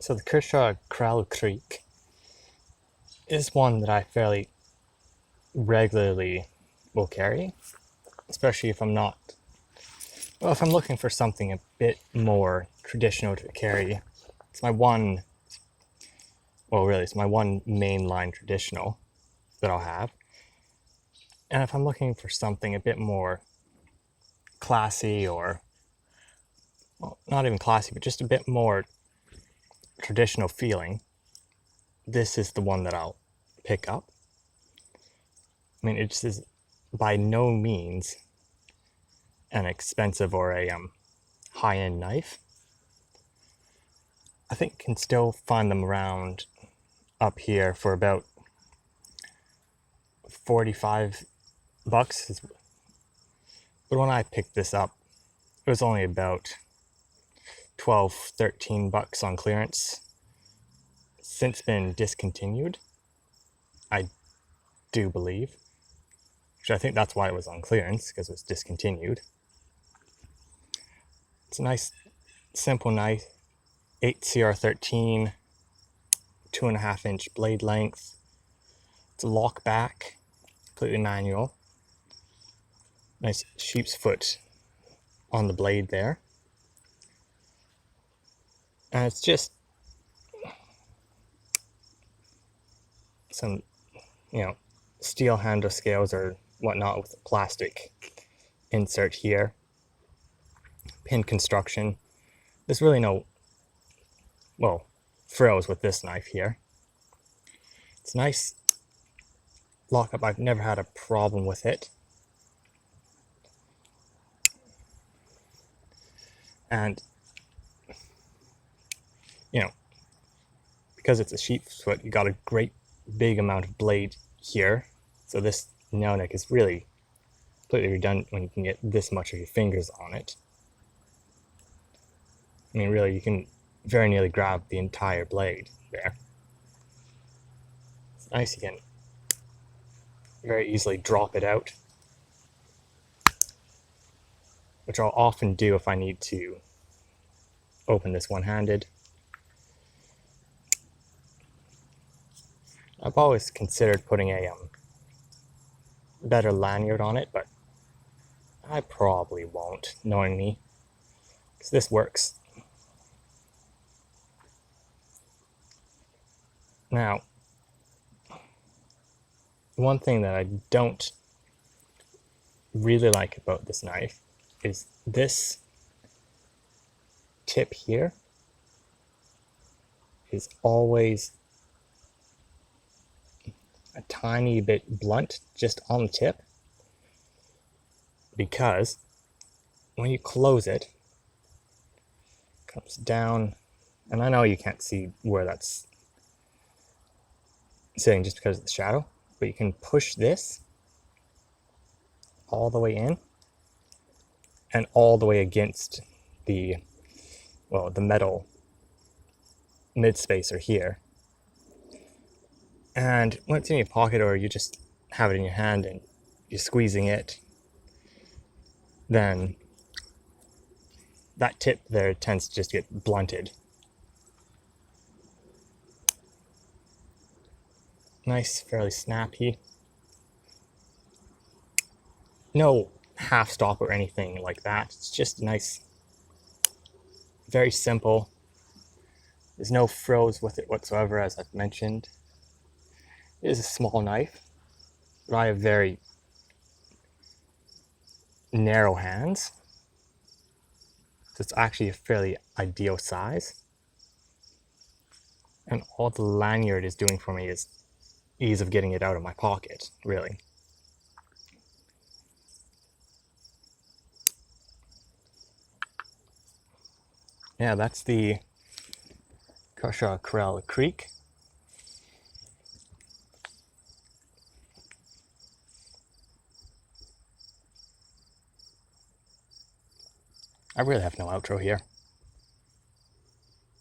So the Kershaw Corral Creek is one that I fairly regularly will carry, especially if I'm if I'm looking for something a bit more traditional to carry. It's my one, it's my one mainline traditional that I'll have. And if I'm looking for something a bit more classy not even classy, but just a bit more traditional feeling, this is the one that I'll pick up. I mean, it just is by no means an expensive or a high-end knife. I think you can still find them around up here for about 45 bucks. But when I picked this up, it was only about 12, 13 bucks on clearance. Since been discontinued, I do believe. Which I think that's why it was on clearance, because it was discontinued. It's a nice, simple knife, 8CR13, 2.5-inch blade length. It's a lock back, completely manual. Nice sheepsfoot on the blade there. And it's just some, steel handle scales or whatnot with a plastic insert here. Pin construction. There's really no, frills with this knife here. It's nice lockup. I've never had a problem with it. And, because it's a sheepsfoot, you got a great big amount of blade here. So this nail neck is really completely redundant when you can get this much of your fingers on it. I mean, really, you can very nearly grab the entire blade there. It's nice, you can very easily drop it out, which I'll often do if I need to open this one-handed. I've always considered putting a better lanyard on it, but I probably won't, knowing me, because this works. Now, one thing that I don't really like about this knife is this tip here is always a tiny bit blunt just on the tip, because when you close it, it comes down, and I know you can't see where that's sitting just because of the shadow, but you can push this all the way in and all the way against the metal mid spacer here. And when it's in your pocket or you just have it in your hand and you're squeezing it, then that tip there tends to just get blunted. Nice, fairly snappy. No half stop or anything like that. It's just nice, very simple. There's no frills with it whatsoever, as I've mentioned. It is a small knife, but I have very narrow hands, so it's actually a fairly ideal size. And all the lanyard is doing for me is ease of getting it out of my pocket, really. Yeah, that's the Kershaw Corral Creek. I really have no outro here.